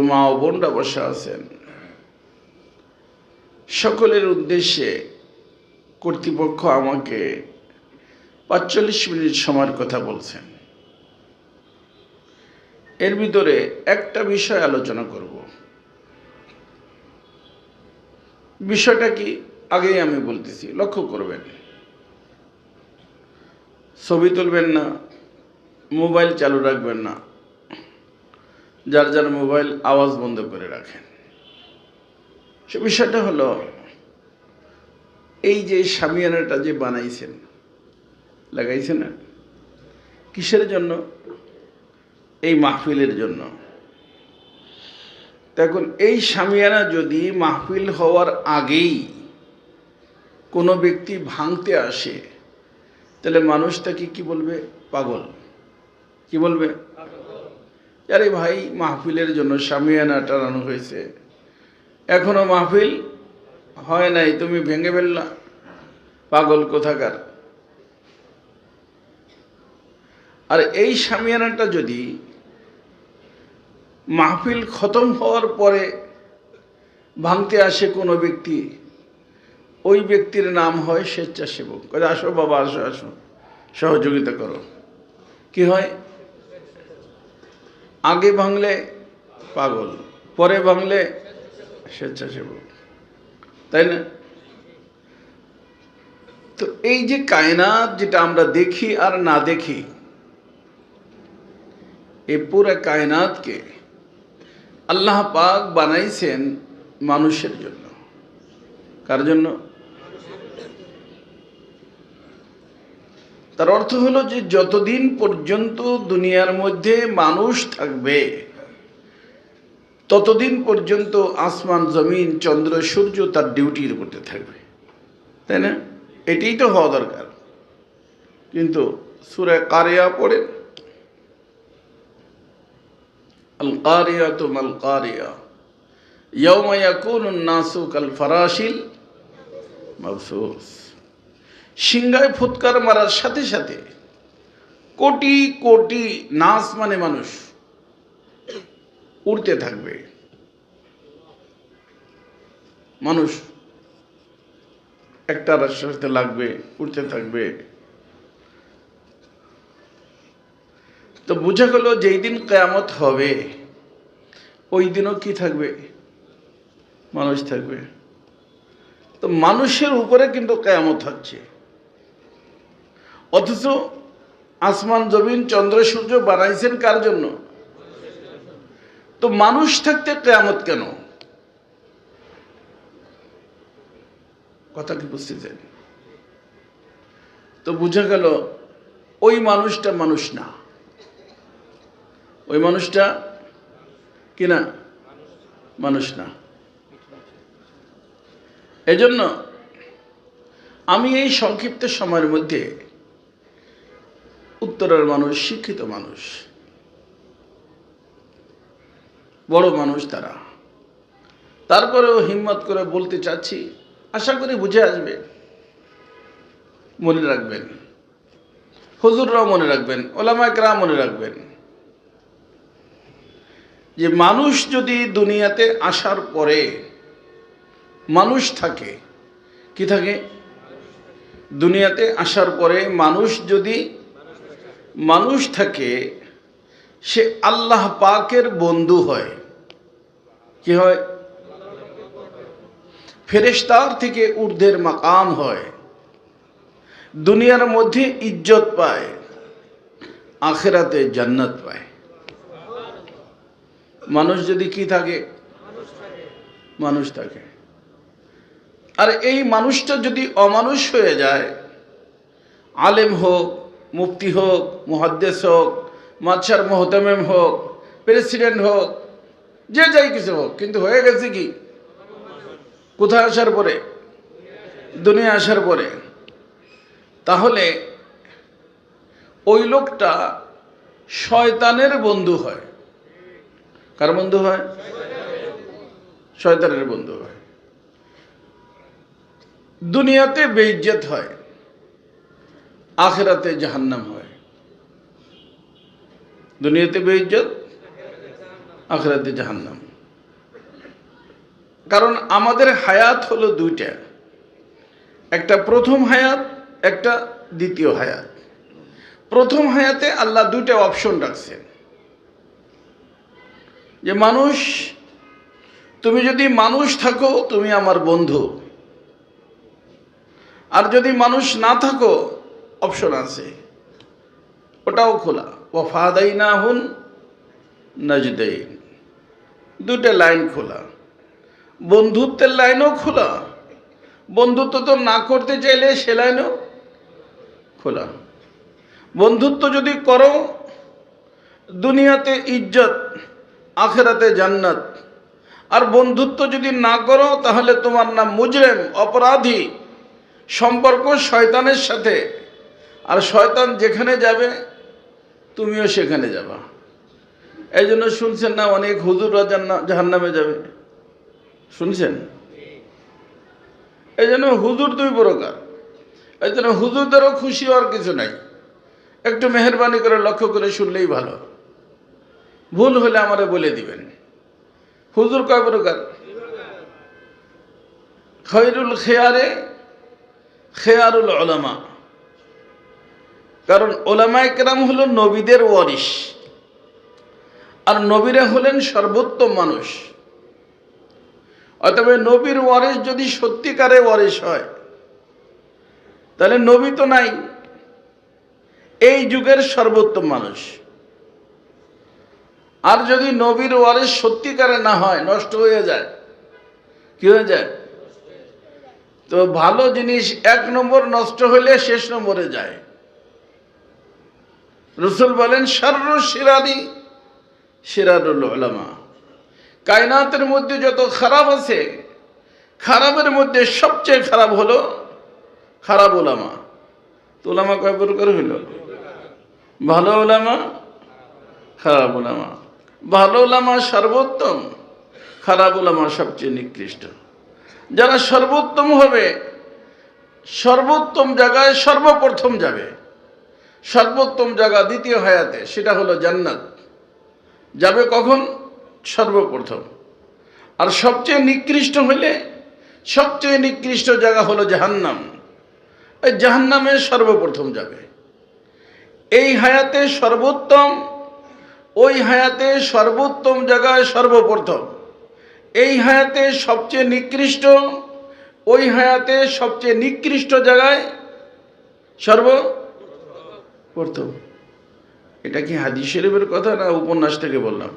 মা ও বোনরা বসে আছেন, সকলের উদ্দেশ্যে কর্তৃপক্ষ আমাকে ৪৫ মিনিট সময়ের কথা বলছেন। এর ভিতরে একটা বিষয় আলোচনা করব। বিষয়টা কি আগেই আমি বলতেছি, লক্ষ্য করবেন। ছবি তুলবেন না, মোবাইল চালু রাখবেন না, যার যার মোবাইল আওয়াজ বন্ধ করে রাখেন। সে বিষয়টা হলো, এই যে শামিয়ানাটা যে বানাইছেন, লাগাইছেন না, কিসের জন্য? এই মাহফিলের জন্য। এখন এই শামিয়ানা যদি মাহফিল হওয়ার আগেই কোনো ব্যক্তি ভাঙতে আসে, তাহলে মানুষ তাকে কি বলবে? পাগল। কি বলবে? আরে ভাই, মাহফিলের জন্য শামিয়ানা টানানো হয়েছে, এখনো মাহফিল হয় নাই, তুমি ভেঙে ফেললা, পাগল কোথাকার। আর এই শামিয়ানাটা যদি মাহফিল খতম হওয়ার পরে ভাঙতে আসে কোনো ব্যক্তি, ওই ব্যক্তির নাম হয় স্বেচ্ছাসেবক। আসো বাবা, আসো আসো, সহযোগিতা করো। কি হয়? আগে ভাঙলে পাগল, পরে ভাঙলে স্বেচ্ছাসেবক, তাই না? তো এই যে কায়নাত, যেটা আমরা দেখি আর না দেখি, এই পুরো কায়নাতকে আল্লাহ পাক বানাইছেন মানুষের জন্য। কার জন্য? তার অর্থ হলো যে যতদিন পর্যন্ত দুনিয়ার মধ্যে মানুষ থাকবে, ততদিন পর্যন্ত আসমান, জমিন, চন্দ্র, সূর্য তার ডিউটির করতে থাকবে, তাই না? এটাই তো হওয়া দরকার। কিন্তু সূরা কারিয়া পড়ে, আল কারিয়াতু মাল কারিয়া ইয়াওমা ইয়াকুনুন নাসু কাল ফারাশিল মাবসুস। সিংহায় ফুৎকার মারার সাথে সাথে কোটি কোটি, নাস মানে মানুষ, উড়তে থাকবে। মানুষ একটা রাস্তার সাথে লাগবে, উড়তে থাকবে। তো বোঝা গেল যেই দিন কিয়ামত হবে, ওই দিনও কি থাকবে? মানুষ থাকবে। তো মানুষের উপরে কিন্তু কিয়ামত হচ্ছে, অথচ আসমান, জমিন, চন্দ্র, সূর্য বানাইছেন কার জন্য? তো মানুষ থাকতে কিয়ামত কেন? কথা কি বুঝতেছেন? তো বোঝা গেল ওই মানুষটা মানুষ না। ওই মানুষটা কি না? মানুষ না। এজন্য আমি এই সংক্ষিপ্ত সময়ের মধ্যে উত্তরের মানুষ, শিক্ষিত মানুষ, বড় মানুষ তারা, তারপরেও হিম্মত করে বলতে চাচ্ছি, আশা করি বুঝে আসবে। মনে রাখবেন, হুজুররাও মনে রাখবেন, ওলামায়ে কেরাম মনে রাখবেন, যে মানুষ যদি দুনিয়াতে আসার পরে মানুষ থাকে, কি থাকে? দুনিয়াতে আসার পরে মানুষ যদি মানুষ থাকে, সে আল্লাহ পাকের বন্ধু হয়। কি হয়? ফেরেশতার থেকে ঊর্ধ্বের মাকাম হয়, দুনিয়ার মধ্যে ইজ্জত পায়, আখিরাতে জান্নাত পায়। মানুষ যদি কি থাকে? মানুষ থাকে। আর এই মানুষটা যদি অমানুষ হয়ে যায়, আলেম হোক, মুফতি হোক, মুহাদ্দিস হোক, মাদশার মুহতামিম হোক, প্রেসিডেন্ট হোক, যে যাই কিছু হোক, কিন্তু হয়ে গেছে কি? কোথায় আসার পরে? দুনিয়া আসার পরে। তাহলে ওই লোকটা শয়তানের বন্ধু হয়। কার বন্ধু হয়? শয়তানের বন্ধু হয়। দুনিয়াতে বেইজ্জত হয়, আখিরাতে জাহান্নাম হয়। দুনিয়াতে বেইজ্জত, আখিরাতে জাহান্নাম। কারণ আমাদের হায়াত হলো দুইটা, একটা প্রথম হায়াত, একটা দ্বিতীয় হায়াত। প্রথম হায়াতে আল্লাহ দুইটা অপশন রাখছেন, যে মানুষ, তুমি যদি মানুষ থাকো তুমি আমার বন্ধু, আর যদি মানুষ না থাকো অপশন আছে, ওটাও খোলা। ওয়াফাদাইনাহুন নাজদাইন, দুটো লাইন খোলা। বন্ধুত্বের লাইনও খোলা, বন্ধুত্ব তো না করতে চাইলে সে লাইনও খোলা। বন্ধুত্ব যদি করো দুনিয়াতে ইজ্জত, আখেরাতে জান্নাত। আর বন্ধুত্ব যদি না করো তাহলে তোমার নাম মুজরিম, অপরাধী, সম্পর্ক শয়তানের সাথে। আর শয়তান যেখানে যাবে তুমিও সেখানে যাবা। এই জন্য শুনছেন না অনেক হুজুররা জাহান্নামে যাবে, শুনছেন? এই জন্য হুজুর দুই প্রকার। এই জন্য হুজুরদেরও খুশি হওয়ার কিছু নাই, একটু মেহরবানি করে লক্ষ্য করে শুনলেই ভালো। ভুল হলে আমারে বলে দিবেন। হুজুর কয় প্রকার? খৈরুল খেয়ারে খেয়ারুল ওলামা। কারণ ওলামায়ে কেরাম হলো নবীদের ওয়ারিস, আর নবীরা হলেন সর্বোত্তম মানুষ। অতএব নবীর ওয়ারিস যদি সত্যিকারে ওয়ারিস হয় তাহলে নবী তো নাই, এই যুগের সর্বোত্তম মানুষ। আর যদি নবীর ওয়ারিস সত্যিকারে না হয়, নষ্ট হয়ে যায়, কি হয়ে যায়? তো ভালো জিনিস এক নম্বর নষ্ট হলে শেষ নম্বরে যায়। রাসূল বলেন শাররুশ শিরারি শিরারুল উলামা। কায়নাতের মধ্যে যত খারাপ আছে, খারাপের মধ্যে সবচেয়ে খারাপ হলো খারাপ উলামা। তো উলামা কয় প্রকার হইল? ভালো উলামা, খারাপ উলামা। ভালো উলামা সর্বোত্তম, খারাপ উলামা সবচেয়ে নিকৃষ্ট। যারা সর্বোত্তম হবে, সর্বোত্তম জায়গায় সর্বপ্রথম যাবে। সর্বোত্তম জায়গা দ্বিতীয় হায়াতে, সেটা হলো জান্নাত। যাবে কখন? সর্বপ্রথম। আর সবচেয়ে নিকৃষ্ট হইলে, সবচেয়ে নিকৃষ্ট জায়গা হলো জাহান্নাম। এই জাহান্নামে সর্বপ্রথম যাবে। এই হায়াতে সর্বোত্তম, ওই হায়াতে সর্বোত্তম জায়গায় সর্বপ্রথম। এই হায়াতে সবচেয়ে নিকৃষ্ট, ওই হায়াতে সবচেয়ে নিকৃষ্ট জায়গায় সর্বপ্রথম। এটা কি হাদিস শরীফের কথা না উপন্যাস থেকে বললাম?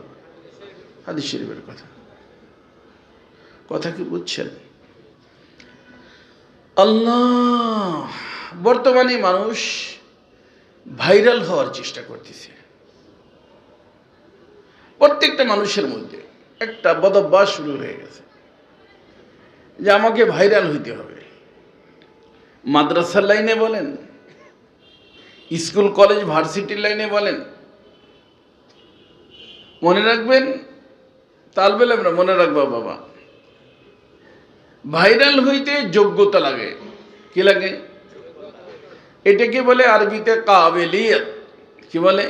হাদিস শরীফের কথা। কথা কি বুঝছেন? আল্লাহ, বর্তমানে মানুষ ভাইরাল হওয়ার চেষ্টা করতেছে। প্রত্যেকটা মানুষের মধ্যে একটা বদভ্যাস শুরু হয়ে গেছে যে আমাকে ভাইরাল হইতে হবে। মাদ্রাসার লাইনে বলেন, স্কুল কলেজ ভার্সিটির লাইনে বলেন, মনে রাখবেন, তালবেল আমরা মনে রাখবো বাবা, ভাইরাল হইতে যোগ্যতা লাগে। কি লাগে? এটাকে বলে আরবিতে কাবেলিয়ত। কি বলে?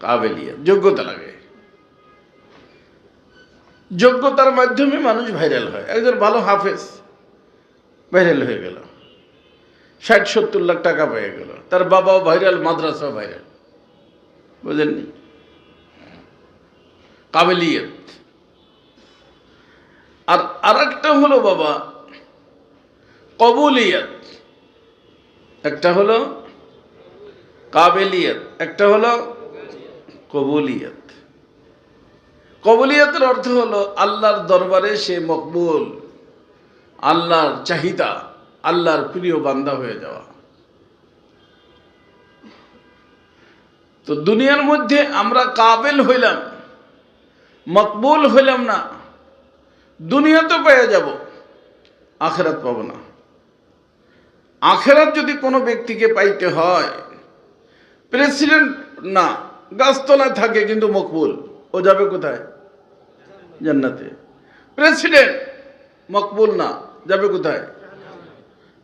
কাবেলিয়ত, যোগ্যতা লাগে। যোগ্যতার মাধ্যমে মানুষ ভাইরাল হয়। একজন ভালো হাফেজ ভাইরাল হয়ে গেল, 60-70 লাখ টাকা পেয়ে গেল, তার বাবাও ভাইরাল, মাদ্রাসাও ভাইরাল। বুঝেননি? কাবেলিয়ত। আর আরেকটা হলো বাবা কবুলিয়ত। একটা হলো কাবেলিয়ত, একটা হলো কবুলিয়ত। কবুলিয়তের অর্থ হলো আল্লাহর দরবারে সে মকবুল, আল্লাহর চাহিদা, আল্লাহর প্রিয় বান্দা হয়ে যাওয়া। তো দুনিয়ার মধ্যে আমরা কাবেল হইলাম, মকবুল হইলাম না, দুনিয়া তো পেয়ে যাব, আখেরাত পাব না। আখেরাত যদি কোনো ব্যক্তিকে পাইতে হয়, প্রেসিডেন্ট না, গাছতলায় থাকে কিন্তু মকবুল, ও যাবে কোথায়? জান্নাতে। প্রেসিডেন্ট মকবুল না, যাবে কোথায়?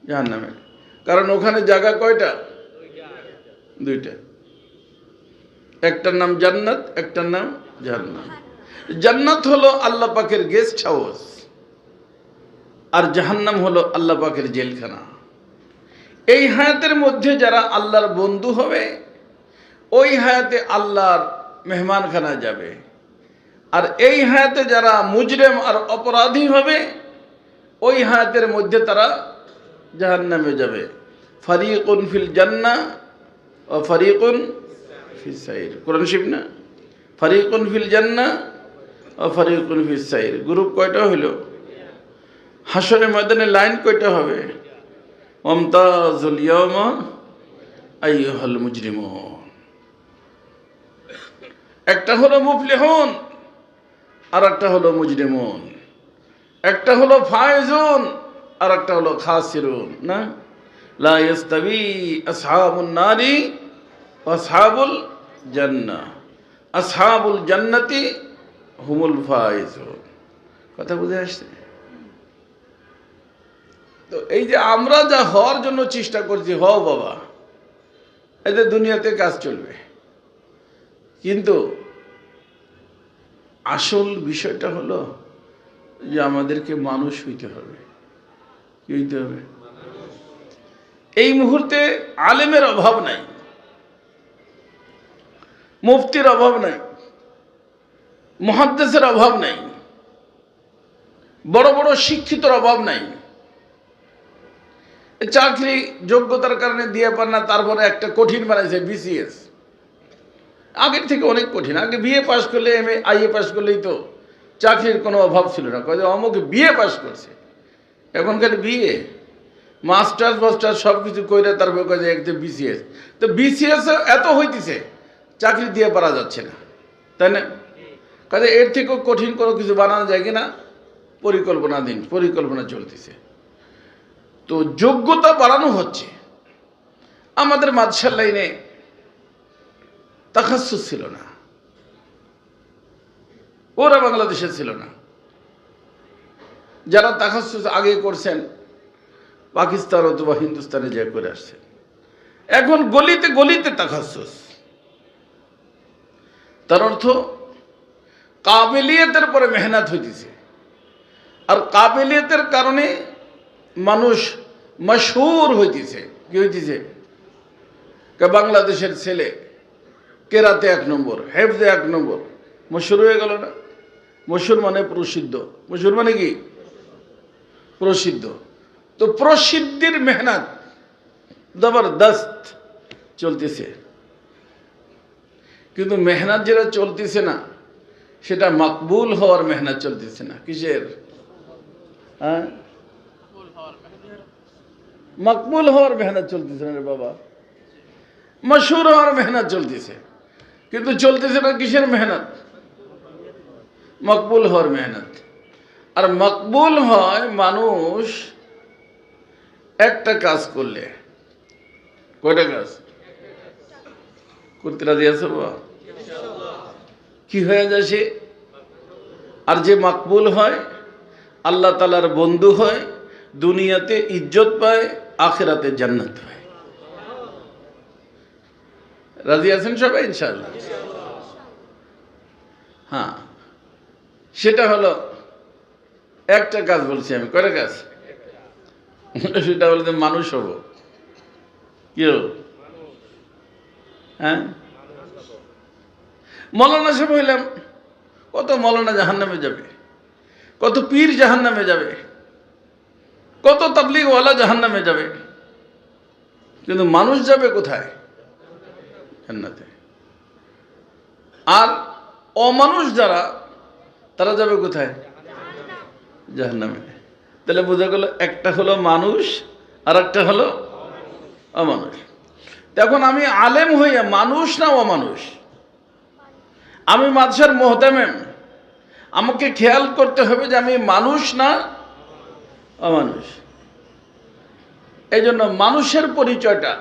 জাহান্নামে। কারণ ওখানে জায়গা কয়টা? দুইটা। একটার নাম জান্নাত, একটার নাম জাহান্নাম। জান্নাত হলো আল্লাহ পাকের গেস্ট হাউস, আর জাহান্নাম হলো আল্লাহ পাকের জেলখানা। এই হায়াতের মধ্যে যারা আল্লাহর বন্ধু হবে ওই হায়াতে আল্লাহর মেহমানখানা যাবে, আর এই হায়াতে যারা মুজরিম আর অপরাধী হবে ওই হায়াতের মধ্যে তারা জাহান্নামে যাবে। ফারিকুন ফিল জান্নাহ ও ফারিকুন ফিস সাইর। কোরআন শরীফ না? ফারিকুন ফিল জান্নাহ ও ফারিকুন ফিস সাইর। গ্রুপ কয়টা হলো? হাশরের ময়দানে লাইন কয়টা হবে? মুমতাজুল ইয়াওমা আইয়ুহাল মুজরিমুন। একটা হলো মুফলিহুন আর একটা হলো মুজরিমুন, একটা হলো ফায়েজুন আর একটা হলো খাসিরুন। না, লা ইস্তাবি আসহাবুন নারি ওয়া আসহাবুল জান্নাহ, আসহাবুল জান্নাতি হুমুল ফায়েজুন। কথা বুঝে আসছে? তো এই যে আমরা যা হওয়ার জন্য চেষ্টা করছি, হও বাবা, এতে দুনিয়াতে কাজ চলবে, কিন্তু আসল বিষয়টা হলো যে আমাদেরকে মানুষ হইতে হবে। কি হইতে হবে? এই মুহূর্তে আলেমের অভাব নাই, মুফতির অভাব নাই, মুহাদ্দিসের অভাব নাই, বড় বড় শিক্ষিতর অভাব নাই। চাকরি যোগ্যতার কারণে দিয়ে পার না, তারপরে একটা কঠিন বানাইছে বিসিএস। আগের থেকে অনেক কঠিন। আগে বিএ পাস করলে, এমএ আইএ পাস করলেই তো চাকরির কোনো অভাব ছিল না। কয় অমুক বিএ পাস করছে, এখন খালি বিএ মাস্টার্স ফাস্টার্স সব কিছু কইরে তারপরে কয় যে একদম বিসিএস। তো বিসিএস এত হইতেছে চাকরি দিয়ে পারা যাচ্ছে না, তাই না? কাজে এর থেকেও কঠিন কোনো কিছু বানানো যায় কিনা পরিকল্পনা চলতেছে। তো যোগ্যতা বাড়ানো হচ্ছে। আমাদের মাদ্রাসার লাইনে তাখাসসুস ছিল না, ওরা বাংলাদেশে ছিল না। যারা তাখাসসুস আগে করছেন পাকিস্তান অথবা হিন্দুস্তানে যা করে আসছেন, এখন গলিতে গলিতে তাখাসসুস। তার অর্থ কাবিলিয়তের পরে মেহনত হইতেছে, আর কাবিলিয়তের কারণে মানুষ মশহুর হইতেছে। কি হইতেছে? বাংলাদেশের ছেলে কেরাতে 1 নম্বর, হেফজে 1 নম্বর, মশহুর হয়ে গেল না? মশহুর মানে প্রসিদ্ধ। মশহুর মানে কি? প্রসিদ্ধ। তো প্রসিদ্ধির মেহনত জবরদস্ত চলতেছে, কিন্তু মেহনত যেটা চলতেছে না সেটা মকবুল হওয়ার মেহনত চলতেছে না। কিসের? হ্যাঁ, মকবুল হওয়ার মেহনত চলতেছে না রে বাবা, মশহুর হওয়ার মেহনত চলতেছে। কিন্তু চলতেছে না কিসের মেহনত? মকবুল হওয়ার মেহনত। আর মকবুল হয় মানুষ একটা কাজ করলে। কয়টা কাজ করতে রাজি আছে বাবা? কি হয়ে যায় সে? আর যে মকবুল হয় আল্লাহ তাআলার বন্ধু হয়, দুনিয়াতে ইজ্জত পায়, আখিরাতে জান্নাত পায়। রাজি আছেন সবাই ইনশাআল্লাহ? হ্যাঁ, সেটা হলো একটা কাজ বলছি আমি। কয়টা কাজ? সেটা বলতে মানুষ হব। কি হব? হ্যাঁ, মৌলানা সাহেব হইলাম, কত মৌলানা জাহান্নামে যাবে, কত পীর জাহান্নামে যাবে, কত তাবলীগওয়ালা জাহান্নামে যাবে, কিন্তু মানুষ যাবে কোথায়? জান্নাতে। আর অমানুষ যারা, তারা যাবে কোথায়? জাহান্নামে। তাহলে বোঝা গেল একটা হলো মানুষ আর একটা হলো অমানুষ। এখন আমি আলেম হইয়া মানুষ না অমানুষ? আমি মাদ্রাসার মুহতামিম, আমাকে খেয়াল করতে হবে যে আমি মানুষ না অমানুষ। এই জন্য মানুষের পরিচয়টা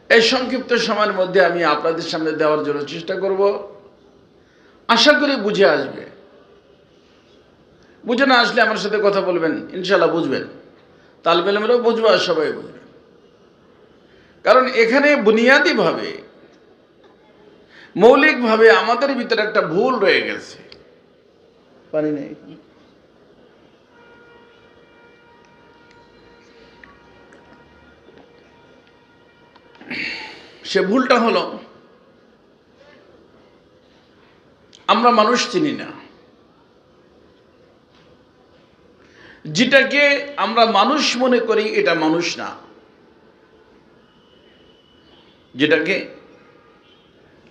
এই সংক্ষিপ্ত সময়ের মধ্যে আমি আপনাদের সামনে দেওয়ার জন্য চেষ্টা করব। আশা করি বুঝে আসবে। বুঝে না আসলে আমার সাথে কথা বলবেন, ইনশাল্লাহ বুঝবেন। তালেবে ইলমেরাও বুঝবে আর সবাই বুঝবে। কারণ এখানে বুনিয়াদিভাবে, মৌলিকভাবে আমাদের ভিতরে একটা ভুল রয়ে গেছে। পানি নেই। সে ভুলটা হলো আমরা মানুষ চিনি না। যেটাকে আমরা মানুষ মনে করি এটা মানুষ না, যেটাকে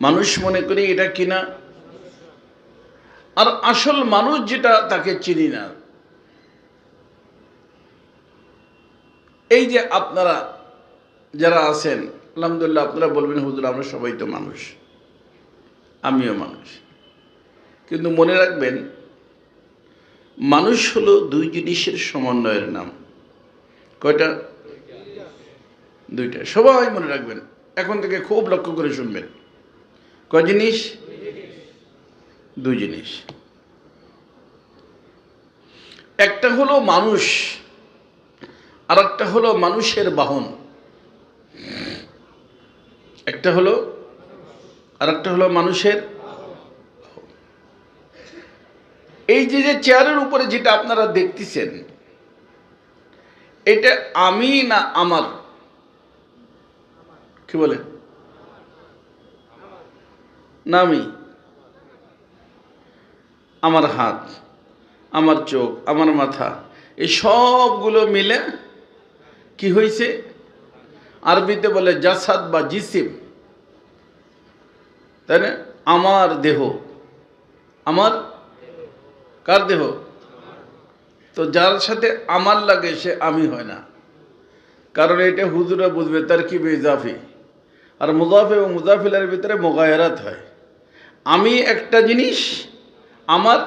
মানুষ মনে করি এটা কিনা, আর আসল মানুষ যেটা তাকে চিনি না। এই যে আপনারা যারা আছেন, আলহামদুলিল্লাহ, আপনারা বলবেন হুজুর আমরা সবাই তো মানুষ, আমিও মানুষ, কিন্তু মনে রাখবেন মানুষ হলো দুই জিনিসের সমন্বয়ের নাম। কয়টা? দুইটা। সবাই মনে রাখবেন, এখন থেকে খুব লক্ষ্য করে শুনবেন। কয় জিনিস? দুই জিনিস। একটা হলো মানুষ, আর একটা হলো মানুষের বাহন। একটা হলো, আর একটা হলো মানুষের। এই যে যে চেয়ারের উপরে যেটা আপনারা দেখতেছেন, এটা আমি না আমার? কি বলে? না আমি? আমার হাত, আমার চোখ, আমার মাথা, এই সবগুলো মিলে কি হয়েছে? আরবিতে বলে জাসাদ বা জিসিম, তাই না? আমার দেহ। আমার কার দেহ? তো যার সাথে আমার লাগে সে আমি হয় না, কারণ এটা হুজুরা বুঝবে তার কি ইজাফি, আর মুজাফ এবং মুজাফিলের ভিতরে মুগায়রাত হয়। আমি একটা জিনিস, আমার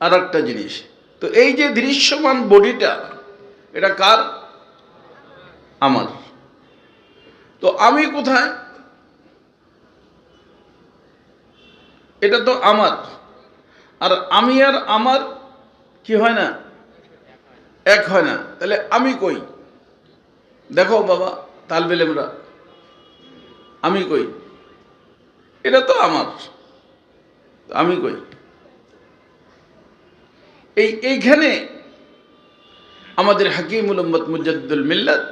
আর একটা জিনিস। তো এই যে দৃশ্যমান বডিটা, এটা কার? আমার। তো আমি কোথায়? এটা তো আমার। আর আমি আর আমার কি হয় না? এক হয় না। তাহলে আমি কই? দেখো বাবা তালবেল, আমরা আমি কই? এটা তো আমার, আমি কই? এইখানে আমাদের হাকিমুল উম্মত মুজাদ্দিদুল মিল্লাত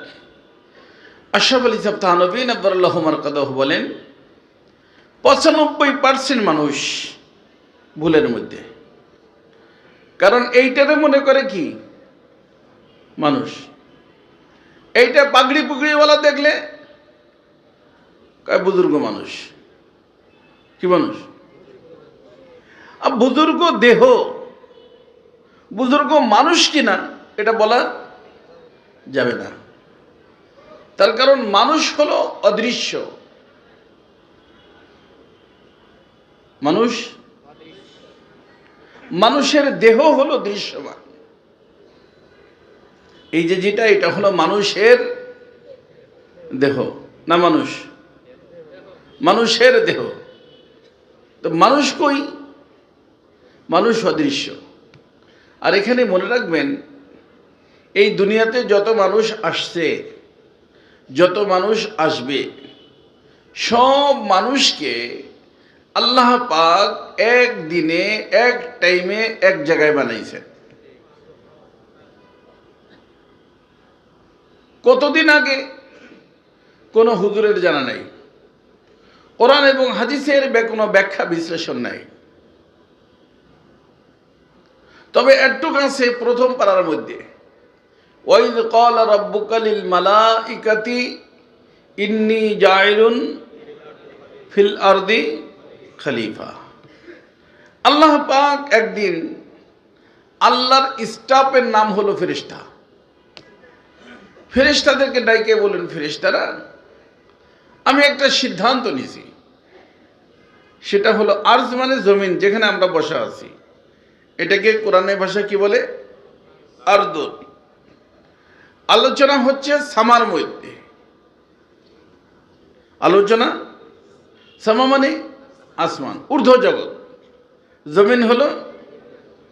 আশরাফ আলী সাহেব থানভী নব্বরুল্লাহ মারকাদাহ বলেন 95% মানুষ ভুলের মধ্যে। কারণ এইটারে মনে করে কি মানুষ। এইটা পাগড়ি পুগড়িওয়ালা দেখলে কয় বুজুর্গ মানুষ। কি মানুষ? আর বুজুর্গ দেহ, বুজুর্গ মানুষ কিনা এটা বলা যাবে না। তার কারণ মানুষ হলো অদৃশ্য, মানুষ, মানুষের দেহ হলো দৃশ্যমান। এই যে যেটা, এটা হলো মানুষের দেহ না মানুষ? মানুষের দেহ। তো মানুষ কই? মানুষ অদৃশ্য। আর এখানে মনে রাখবেন, এই দুনিয়াতে যত মানুষ আসছে, যত মানুষ আসবে, সব মানুষকে আল্লাহ পাক এক দিনে এক টাইমে এক জায়গায় বানাইছে। কতদিন আগে কোন হুজুরের জানা নাই, কোরআন এবং হাদিসের কোনো ব্যাখ্যা বিশ্লেষণ নাই। তবে একটুক আছে প্রথম পারার মধ্যে, ওয়াইদ ক্বালা রাব্বুকা লিল মালাইকাতি ইন্নী জাইলুন ফিল আরদি খলিফা। আল্লাহ পাক একদিন, আল্লাহর স্টাফের নাম হলো ফেরেশতা, ফেরেশতাদেরকে ডাইকে বলেন, ফেরেশতারা আমি একটা সিদ্ধান্ত নিয়েছি, সেটা হলো আরজ মানে জমিন, যেখানে আমরা বসা আছি, এটাকে কোরআনের ভাষা কি বলে? আরদ। আলোচনা হচ্ছে সামার মধ্যে, আলোচনা সামা মানে আসমান, ঊর্ধ্ব জগৎ, জমিন হলো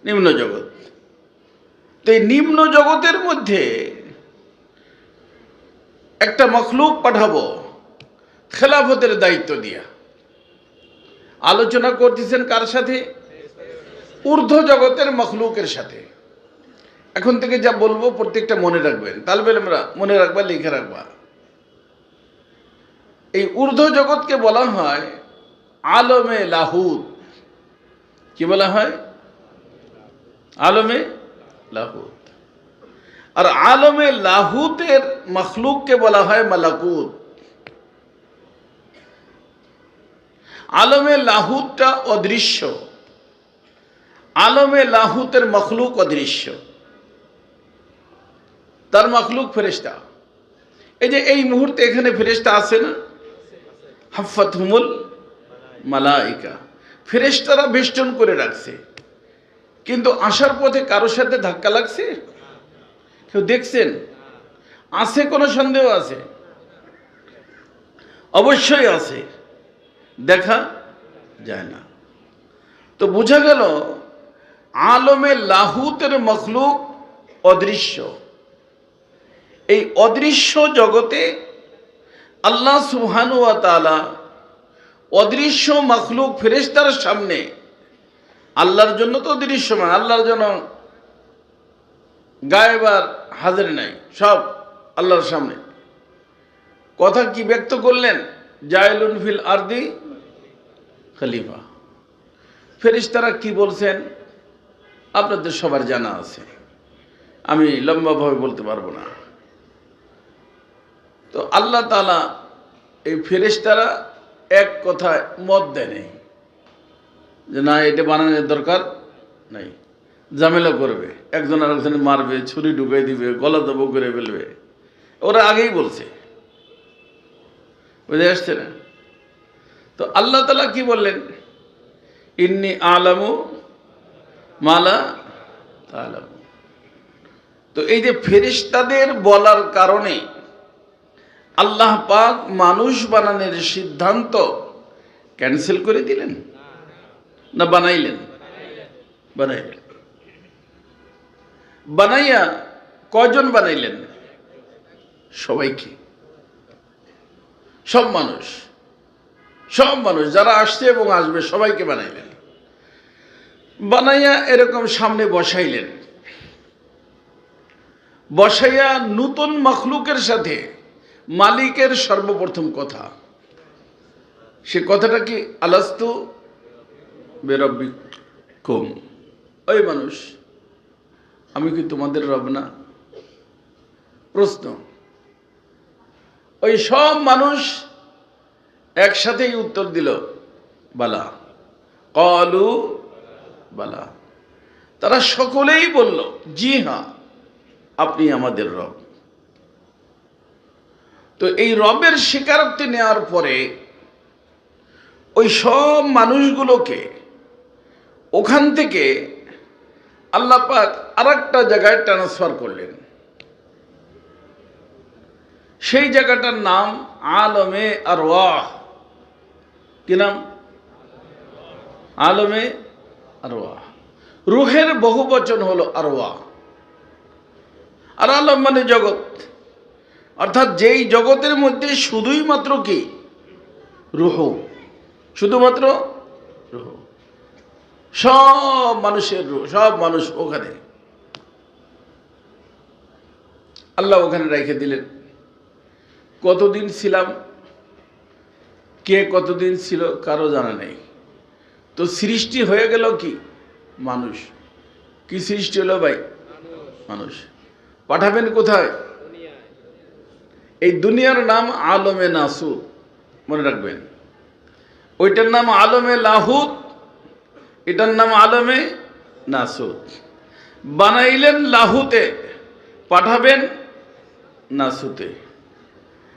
নিম্ন জগৎ। তো এই নিম্ন জগতের মধ্যে একটা মখলুক পাঠাবো খেলাফতের দায়িত্ব দিয়া। আলোচনা করতেছেন কার সাথে? ঊর্ধ্ব জগতের মখলুকের সাথে। এখন থেকে যা বলবো প্রত্যেকটা মনে রাখবেন, তালবেল আমরা মনে রাখবা, লিখে রাখবা। এই ঊর্ধ্ব জগৎকে বলা হয় আলমে লাহুত। কি বলা হয়? আলমে লাহুত। আর আলমে লাহুতের মখলুককে বলা হয় মালাকুত। আলমে লাহুতটা অদৃশ্য, আলমে লাহুতের মখলুক অদৃশ্য, তার মখলুক ফেরেশতা। এই যে এই মুহূর্তে এখানে ফেরেশতা আছে না, হাফাতহুমুল মালাইকা, ফেরেশতারা বেষ্টন করে রাখছে, কিন্তু আসার পথে কারোর সাথে ধাক্কা লাগছে? কেউ দেখছেন? আছে? কোনো সন্দেহ আছে? অবশ্যই আছে, দেখা যায় না। তো বোঝা গেল আলমে লাহুতের মখলুক অদৃশ্য। এই অদৃশ্য জগতে আল্লাহ সুবহানাহু ওয়া তাআলা অদৃশ্য মখলুক ফেরেশতার সামনে, আল্লাহর জন্য তো দৃশ্যমান, আল্লাহর জন্য গায়েব আর হাজির নাই, সব আল্লাহর সামনে। কথা কি ব্যক্ত করলেন? জাইলুন ফিল আরদি খলিফা। ফেরেশতারা কি বলছেন আপনাদের সবার জানা আছে, আমি লম্বাভাবে বলতে পারবো না। তো আল্লাহ তাআলা এই ফেরেশতারা এক কথায় মত দেয় নেই যে না এটা বানানোর দরকার নাই, ঝামেলা করবে, একজন আরেকজনের মারবে, ছুরি ঢুকাই দিবে, গলা দব করে ফেলবে, ওরা আগেই বলছে। বুঝে আসছে না? তো আল্লাহ তাআলা কি বললেন? ইন্নী আলামু মালা তাআলামু। তো এই যে ফেরেশতাদের বলার কারণে আল্লাহ পাক মানুষ বানানোর সিদ্ধান্ত ক্যান্সেল করে দিলেন না বানাইলেন? বানাইলেন। বানাইয়া কয়জন বানাইলেন? সবাইকে, সব মানুষ, সব মানুষ যারা আসছে এবং আসবে সবাইকে বানাইলেন। বানাইয়া এরকম সামনে বসাইলেন, বসাইয়া নূতন মখলুকের সাথে মালিকের সর্বপ্রথম কথা, সে কথাটা কি? আলাস্তু বিরাব্বিকুম, ওই মানুষ আমি কি তোমাদের রব না? প্রশ্ন। ওই সব মানুষ একসাথেই উত্তর দিল বালা, ক্বালু বালা। তারা সকলেই বলল জি হ্যাঁ, আপনি আমাদের রব। তো এই রবের স্বীকারোক্তি নেওয়ার পরে ওই সব মানুষগুলোকে ওখান থেকে আল্লাহ পাক আরেকটা জায়গায় ট্রান্সফার করলেন। সেই জায়গাটার নাম আলমে আরওয়াহ। কি নাম? আলমে আরওয়াহ। রুহের বহু বচন হলো আরওয়াহ। আর আলম মানে জগৎ, অর্থাৎ যেই জগতের মধ্যে শুধুই মাত্র কি রুহ, শুধুমাত্র রুহ, সব মানুষের রুহ, সব মানুষ ওখানে আল্লাহ ওখানে রেখে দিলেন। কতদিন ছিলাম, কে কতদিন ছিল কারো জানা নেই। তো সৃষ্টি হয়ে গেল কি মানুষ। কি সৃষ্টি হলো ভাই? মানুষ। পাঠাবেন কোথায়? এই দুনিয়ার নাম আলমে নাসুত, মনে রাখবেন। ওইটার নাম আলমে লাহুত, এটার নাম আলমে নাসুত। বানাইলেন লাহুতে, পাঠাবেন নাসুতে।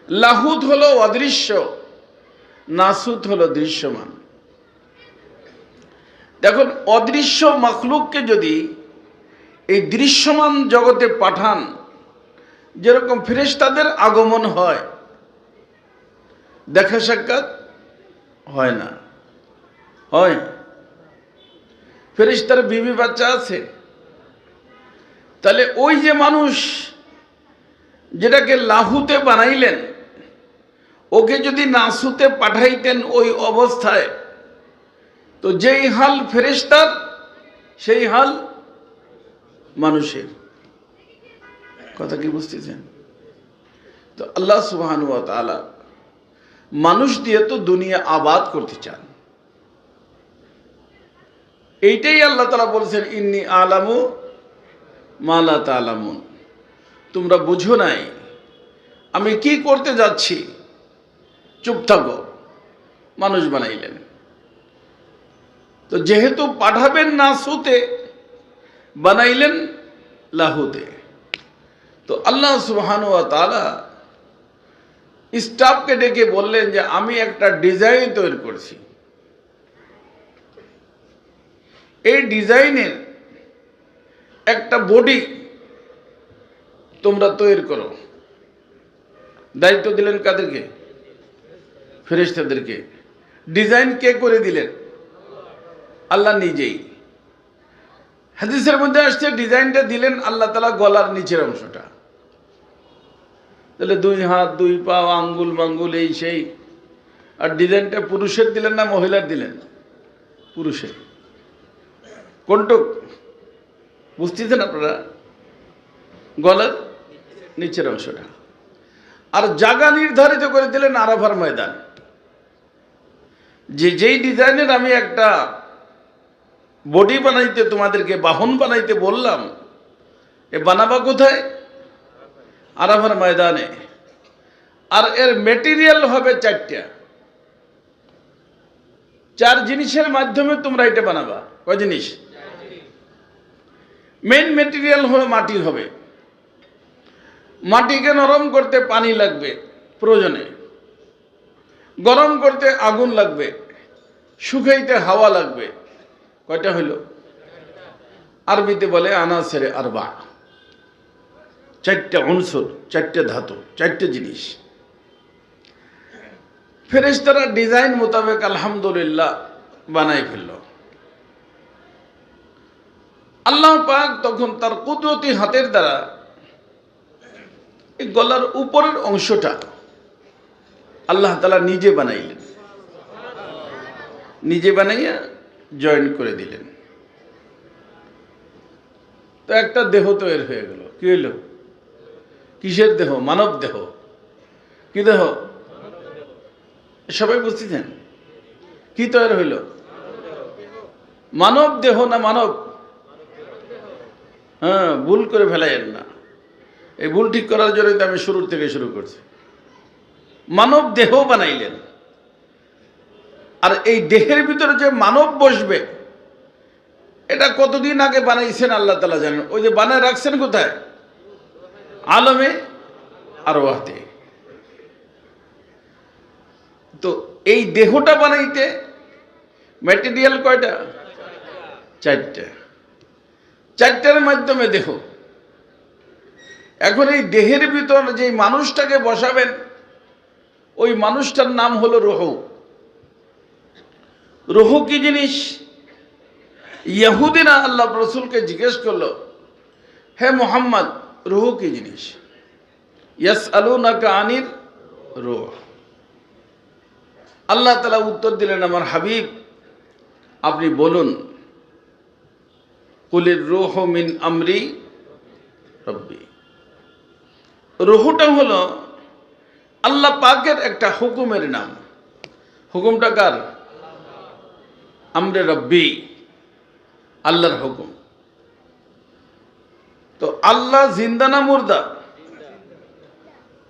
লাহুত হলো অদৃশ্য, নাসুত হলো দৃশ্যমান। দেখুন, অদৃশ্য মখলুককে যদি এই দৃশ্যমান জগতে পাঠান, যেরকম ফেরেশতাদের আগমন হয়, দেখা সাক্ষাৎ হয় না, হয়? ফেরেশতার বিবি বাচ্চা আছে। তাহলে ওই যে মানুষ যেটাকে লাহুতে বানাইলেন, ওকে যদি নাসুতে পাঠাইতেন ওই অবস্থায়, তো যেই হাল ফেরেশতার সেই হাল মানুষের। কথা কি বুঝতেছেন? তো আল্লাহ সুবহানাহু ওয়া তাআলা মানুষ দিয়ে তো দুনিয়া আবাদ করতে চান। এইটাই আল্লাহ তাআলা বলছেন, ইন্নী আলামু মা লা তা'লামুন, তোমরা বুঝো নাই আমি কি করতে যাচ্ছি, চুপ থাকো। মানুষ বানাইলেন। তো যেহেতু পাঠাবেন নাসুতে, বানাইলেন লাহুতে। তো আল্লাহ সুবহানাহু ওয়া তাআলা স্টাফকে ডেকে বললেন যে আমি একটা ডিজাইন তৈরি করছি, এই ডিজাইনের একটা বডি তোমরা তৈরি করো। দায়িত্ব দিলেন কাদেরকে? ফেরেশতাদেরকে। ডিজাইন কে করে দিলেন? আল্লাহ নিজেই। হাদিসের মধ্যে আসছে ডিজাইনটা দিলেন আল্লাহ তাআলা গলার নিচের অংশটা। তাহলে 2 হাত 2 পা আঙ্গুল মাঙ্গুল এই সেই। আর ডিজাইনটা পুরুষের দিলেন না মহিলার দিলেন? পুরুষের। কোনটুক বুঝতেছেন আপনারা? গলার নিচের অংশটা। আর জায়গা নির্ধারিত করে দিলেন আরাফার ময়দান। যেই ডিজাইনের আমি একটা বডি বানাইতে, তোমাদেরকে বাহন বানাইতে বললাম, এ বানাবা কোথায়? আরাফার ময়দানে। আর এর মেটেরিয়াল হবে 4টা। 4 জিনিসের মাধ্যমে তোমরা এটা বানাবা। কয় জিনিস? মেইন মেটেরিয়াল হলো মাটি হবে। মাটিকে নরম করতে পানি লাগবে প্রয়োজনে, গরম করতে আগুন লাগবে, শুকাইতে হাওয়া লাগবে। কয়টা হইল? আরবিতে বলে আনাসেরে আরবা। 4টা উনসুর, 4টা ধাতু, 4টা জিনিস। ফেরেশতারা ডিজাইন মোতাবেক আলহামদুলিল্লাহ বানাই ফেলল। আল্লাহ পাক তখন তার কুদরতি হাতের দ্বারা এই গলার উপরের অংশটা আল্লাহ তাআলা নিজে বানাইলেন। নিজে বানাইয়া জয়েন করে দিলেন। তো একটা দেহ তৈরি হয়ে গেল। কি হইল? কিসের দেহ? মানব দেহ। কি দেহ? সবাই বুঝতেছেন? কি তৈরি হইল? মানব দেহ না মানব? হ্যাঁ, ভুল করে ফেলাইয়েন না। এই ভুল ঠিক করার জন্যই তো আমি শুরুর থেকে শুরু করছি। মানব দেহ বানাইলেন। আর এই দেহের ভিতরে যে মানব বসবে, এটা কতদিন আগে বানাইছেন আল্লাহ তাআলা জানেন। ওই যে বানায় রাখছেন কোথায়? আলমে আরওয়াহতে। তো এই দেহটা বানাইতে ম্যাটেরিয়াল কয়টা? 4টা। 4টার মাধ্যমে দেহ। এখন এই দেহের ভিতর যে মানুষটাকে বসাবেন, ওই মানুষটার নাম হলো রূহ। রূহ কি জিনিস? ইহুদিরা আল্লাহ রাসূলকে জিজ্ঞেস করলো, হে মুহাম্মদ, রূহ কি জিনিস? ইয়াসআলুনাকা আনির রূহ। আল্লাহ তাআলা উত্তর দিলেন, আমার হাবিব আপনি বলুন, কুলির রূহু মিন আমরি রব্বি। রূহটা হলো আল্লাহ পাকের একটা হুকুমের নাম। হুকুমটা কার? আমরে রব্বি, আল্লাহর হুকুম। তো আল্লাহ জিন্দা না মুর্দা?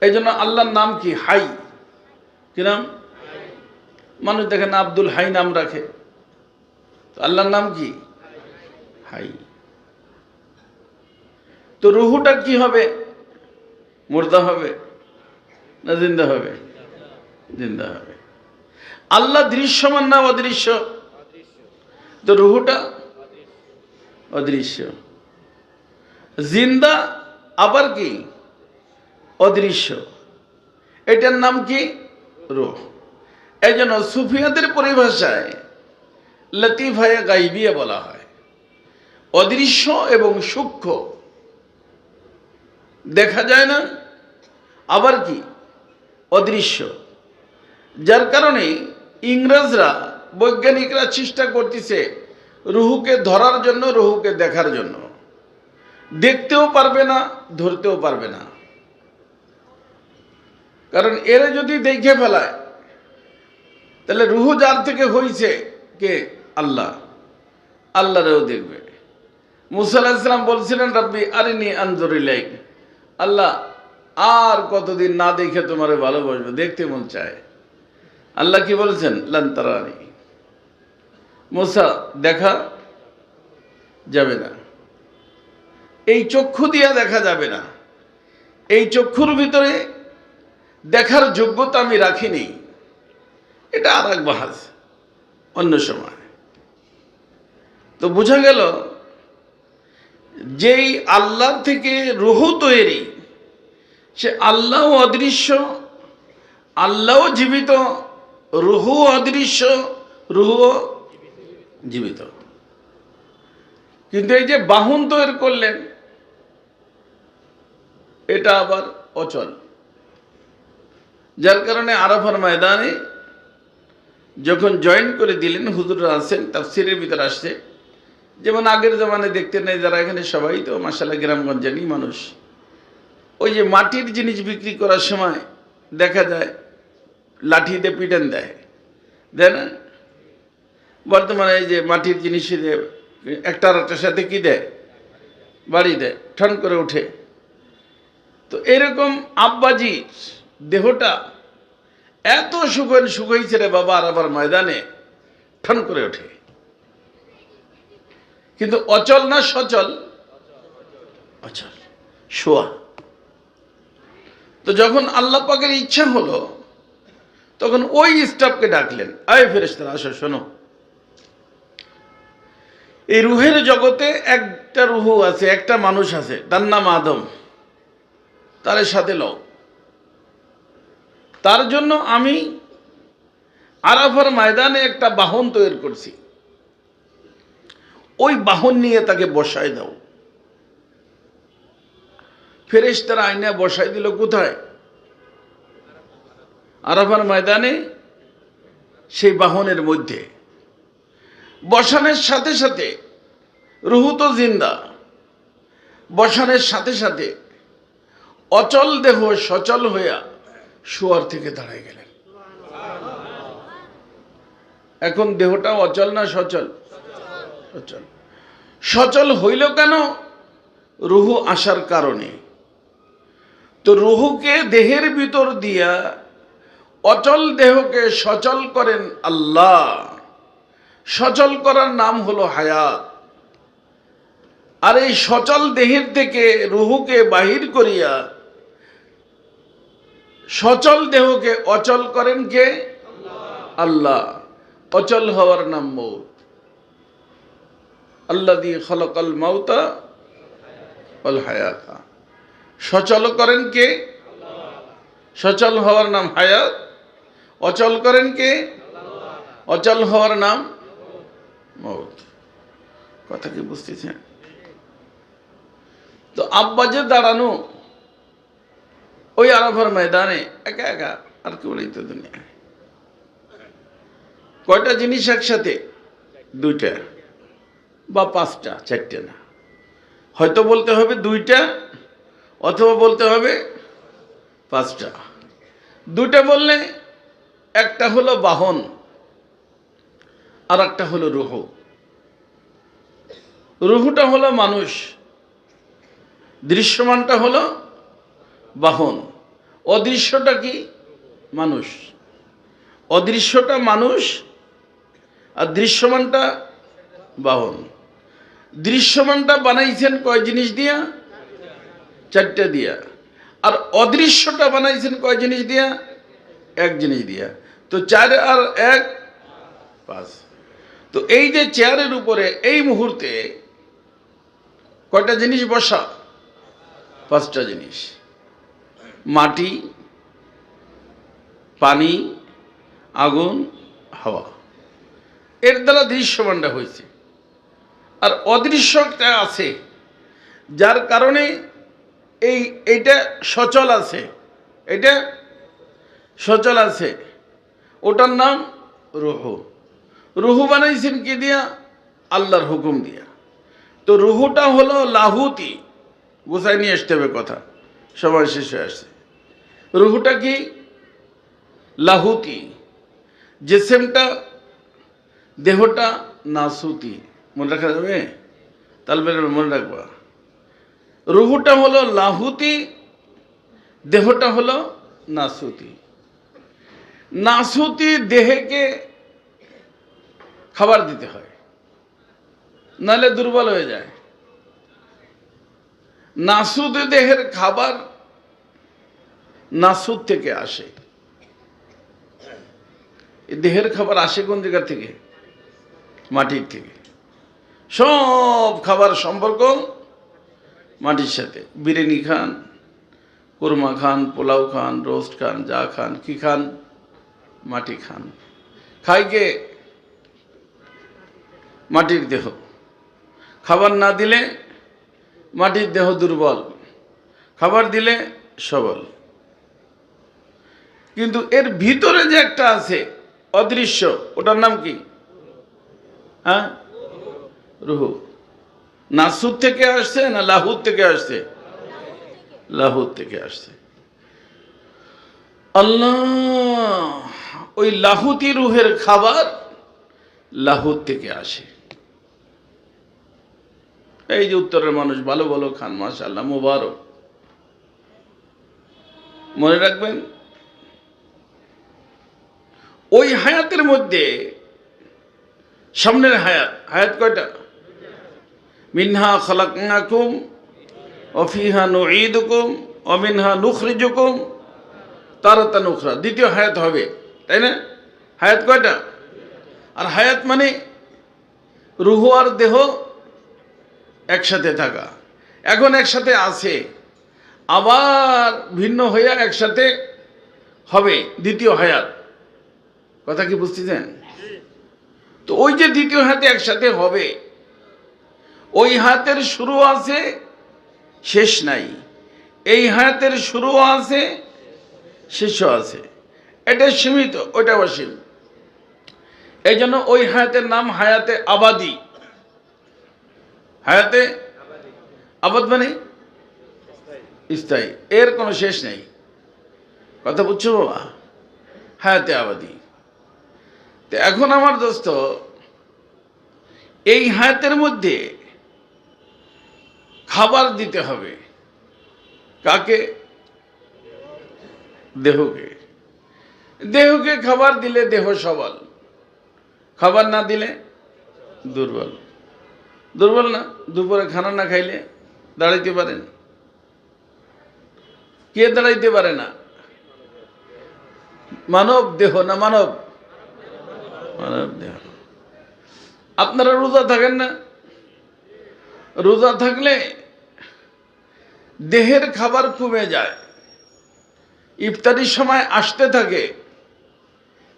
এই জন্য আল্লাহর নাম কি? হাই। কি নাম? মানুষ দেখেন আব্দুল হাই নাম রাখে, তো আল্লাহর নাম কি? হাই। তো রুহুটা কি হবে? মুর্দা হবে না জিন্দা হবে? জিন্দা হবে। আল্লাহ দৃশ্যমান না অদৃশ্য? তো রুহুটা অদৃশ্য। জিন্দা আবার কি? অদৃশ্য। এটার নাম কি? রূহ। এই জন্য সুফিয়াদের পরিভাষায় লতিফায়ে গাইবিয়া বলা হয়। অদৃশ্য এবং সূক্ষ্ম, দেখা যায় না, আবার কি? অদৃশ্য। যার কারণে ইংরেজরা, বৈজ্ঞানিকরা চেষ্টা করতেছে রুহুকে ধরার জন্য, রুহুকে দেখার জন্য। দেখতেও পারবে না, ধরতেও পারবে না। কারণ এরা যদি দেখে ফেলায় তাহলে রুহু যার থেকে হয়েছে কে? আল্লাহ। আল্লাহরেও দেখবে। মুসা আলাইহিস সালাম বলছিলেন রাব্বি আরিনি আনজুর ইলাইক, আল্লাহ আর কতদিন না দেখে তোমারে ভালোবাসবো, দেখতে মন চায়। আল্লাহ কি বলেছেন? লান তারানি, মুসা দেখা যাবে না, এই চক্ষু দিয়া দেখা যাবে না, এই চক্ষুর ভিতরে দেখার যোগ্যতা আমি রাখিনি। এটা আর এক বাহাজ, অন্য সময়। তো বোঝা গেল যেই আল্লাহ থেকে রূহ তৈরি, সে আল্লাহ অদৃশ্য, আল্লাহ জীবিত, রূহ অদৃশ্য, রূহ জীবিত। কিন্তু এই যে বাহন তৈরি করলেন, এটা আবার অচল। যার কারণে আরাফার ময়দানে যখন জয়েন করে দিলেন, হুজুররা আছেন তাফসীরের ভিতরে আসছে, যেমন আগের জমানায় দেখতে নেই যারা এখানে, সবাই তো মাশাআল্লাহ গ্রামগঞ্জেরই মানুষ। ওই যে মাটির জিনিস বিক্রি করার সময় দেখা যায় লাঠিতে পিটান দেয়, দেয় না? বর্তমানে এই যে মাটির জিনিস একটা আর একটার সাথে কি দেয়? বাড়ি দেয়, ঠন করে ওঠে। তো এরকম আব্বাজি দেহটা এত শুকাইছে রে বাবা, আর আবার ময়দানে ঠন করে ওঠে। কিন্তু অচল না সচল? অচল, শোয়া। তো যখন আল্লাহ পাকের ইচ্ছা হলো, তখন ওই স্টাফকে ডাকলেন, আয় ফেরেশতারা আসো, শোনো, এই রুহের জগতে একটা রুহু আছে, একটা মানুষ আছে, তার নাম আদম, তার সাথে লও। তার জন্য আমি আরাফার ময়দানে একটা বাহন তৈরি করছি, ওই বাহন নিয়ে তাকে বসায় দাও। ফেরেশতারা আইনা বসায় দিল কোথায়? আরাফার ময়দানে, সেই বাহনের মধ্যে। বসানোর সাথে সাথে রুহু তো জিন্দা, বসানোর সাথে সাথে অচল দেহ সচল হইয়া শোয়ার থেকে দাঁড়ায় গেলেন। এখন দেহটা অচল না সচল? সচল। সচল হইল কেন? রুহু আসার কারণে। তো রুহুকে দেহের ভিতর দিয়া অচল দেহকে সচল করেন আল্লাহ। সচল করার নাম হলো হায়াত। আর এই সচল দেহের থেকে রুহুকে বাহির করিয়া সচল দেহকে অচল করেন কে? আল্লাহ। অচল হওয়ার নাম মৌত। আল্লাযী খালাকাল মাউতা ওয়াল হায়াতা। সচল করেন কে? সচল হওয়ার নাম হায়াত। অচল করেন কে? অচল হওয়ার নাম মৌত। কথা কি বুঝতেছেন? তো আব্বা যে দাঁড়ানো ওই আরাফার ময়দানে একা একা, আর কি বলি তো দুনিয়ায়। কয়টা জিনিস একসাথে? দুইটা বা পাঁচটা, চারটে না। হয়তো বলতে হবে দুইটা, অথবা বলতে হবে পাঁচটা। দুইটা বললে একটা হলো বাহন, আর একটা হলো রুহ। রুহুটা হলো মানুষ, দৃশ্যমানটা হলো বাহন, অদৃশ্যটা কি? মানুষ। অদৃশ্যটা মানুষ আর দৃশ্যমানটা বাহন। দৃশ্যমানটা বানাইছেন কয় জিনিস দিয়া? চারটা দিয়া। আর অদৃশ্যটা বানাইছেন কয় জিনিস দিয়া? এক জিনিস দিয়া। তো চার আর এক পাঁচ। তো এই যে চেয়ারের উপরে এই মুহূর্তে কয়টা জিনিস বসা? পাঁচটা জিনিস। মাটি, পানি, আগুন, হাওয়া। এর দ্বারা দৃশ্যমানটা হয়েছে। আর অদৃশ্যটা আছে, যার কারণে এইটা সচল আছে, এটা সচল আছে। ওটার নাম রুহু। রুহু বানাইছেন কি দিয়া? আল্লাহর হুকুম দিয়া। তো রুহুটা হলো লাহুতি। গোছায় নিয়ে আসতে হবে কথা, সময় শেষ হয়ে আসছে। রুহুটা কি? লাহুতি। জিসমটা, দেহটা নাসুতি, মনে রাখা যাবে? তাহলে মনে রাখবা, রুহুটা হলো লাহুতি, দেহটা হলো নাসুতি। নাসুতি দেহকে খাবার দিতে হয়, নাহলে দুর্বল হয়ে যায়। নাসুতি দেহের খাবার নাসুদ থেকে আসে। দেহের খাবার আসে কোন জায়গা থেকে? মাটির থেকে। সব খাবার সম্পর্ক মাটির সাথে। বিরিয়ানি খান, কোরমা খান, পোলাও খান, রোস্ট খান, যা খান, কি খান? মাটি খান। খায় কে? মাটির দেহ। খাবার না দিলে মাটির দেহ দুর্বল, খাবার দিলে সবল। কিন্তু এর ভিতরে যে একটা আছে অদৃশ্য, ওটার নাম কি? হ্যাঁ, রুহু। নাসুদ থেকে আসছে না লাহুদ থেকে আসছে? লাহুদ থেকে আসছে। আল্লাহ, ওই লাহুতি রুহের খাবার লাহুদ থেকে আসে। এই যে উত্তরের মানুষ ভালো ভালো খান, মাশাআল্লাহ, মুবারক। মনে রাখবেন, ওই হায়াতের মধ্যে সামনের হায়াত, হায়াত কয়টা? মিনহা খালাকনাকুম ওয়া ফিহা নুঈদুকুম ওয়া মিনহা নুখরিজুকুম তারাতান উখরা। দ্বিতীয় হায়াত হবে, তাই না? হায়াত কয়টা? আর হায়াত মানে রুহ আর দেহ একসাথে থাকা। এখন একসাথে আছে, আবার ভিন্ন হইয়া একসাথে হবে, দ্বিতীয় হায়াত। কথা কি বুঝতেছেন? তো ওই যে দ্বিতীয় হাতে একসাথে হবে, ওই হাতের শুরু আছে, শেষ নাই। এই হায়াতের শুরু আছে, শেষও আছে। এটা সীমিত, ওইটা অসীম। এই জন্য ওই হায়াতের নাম হায়াতে আবাদি। হায়াতে আবাদ মানে স্থায়ী, এর কোনো শেষ নেই। কথা বুঝছো বাবা? হায়াতে আবাদি। তো এখন আমার দোস্ত, এই হায়াতের মধ্যে খাবার দিতে হবে কাকে? দেহকে। দেহকে খাবার দিলে দেহ সবল, খাবার না দিলে দুর্বল। দুর্বল না? দুপুরে খানা না খাইলে দাঁড়াইতে পারেন? কে দাঁড়াইতে পারে না? মানব দেহ না মানব? মানব দেহ। আপনারা রোজা থাকেন না? রোজা থাকলে দেহের খাবার কমে যায়, ইফতারির সময় আসতে থাকে,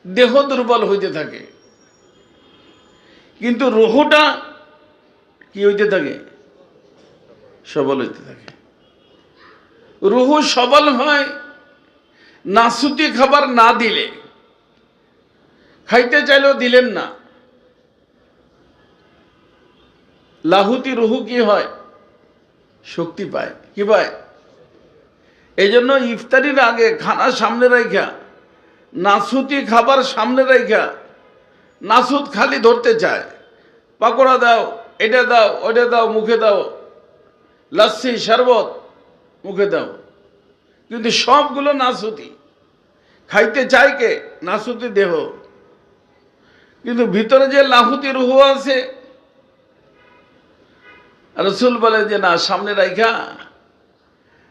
দেহ দুর্বল হইতে থাকে। কিন্তু রুহটা কি হইতে থাকে? সবল হইতে থাকে। রুহু সবল হয় নাসুতি খাবার না দিলে। খাইতে চাইলেও দিলেন না, লাহুতি রুহু কি হয়? শক্তি পায়। কি পায়? এই জন্য ইফতারির আগে খানা সামনে রাখা, নাসুতি খাবার সামনে রাখা, নাসুদ খালি ধরতে চায়। পাকোড়া দাও, এটা দাও, ওটা দাও, মুখে দাও, লস্যি শরবত মুখে দাও, কিন্তু সবগুলো নাসুতি। খাইতে চায় কে? নাসুতি দেহ। কিন্তু ভিতরে যে লাহুতি রুহ আছে, রাসূল বলে যে না, সামনে রাখা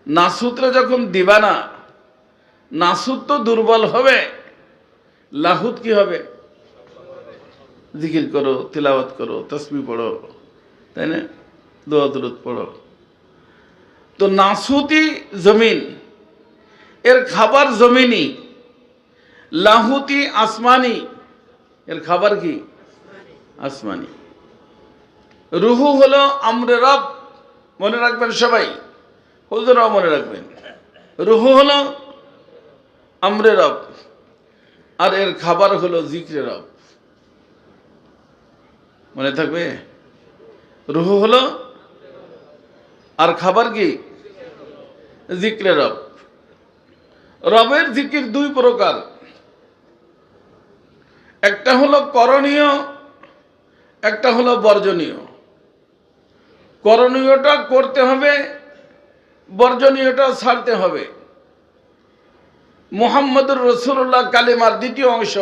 নাসুদরা যখন দিবা না, নাসুদ তো দুর্বল হবে, লাহুদ কি হবে? জিকির করো, তিলাওয়াত করো, তাসবিহ পড়ো, তাই না? দোয়া দুরূদ পড়ো। তো নাসুতি জমিন, এর খাবার জমিনি। লাহুতি আসমানি, এর খাবার কি? আসমানি। রুহু হলো আমরে রব, মনে রাখবেন সবাই, হুজুরাও মনে রাখবেন। রুহু হলো আমরে রব, আর এর খাবার হলো জিক্রে রব। মনে থাকবে? রুহু হলো, আর খাবার কি? জিক্রে রব। রবের জিকির দুই প্রকার। একটা হলো করণীয়, একটা হলো বর্জনীয়। করণীয়টা করতে হবে, বর্জনীয়টা ছাড়তে হবে। মুহাম্মদুর রাসূলুল্লাহ কালিমার দ্বিতীয় অংশ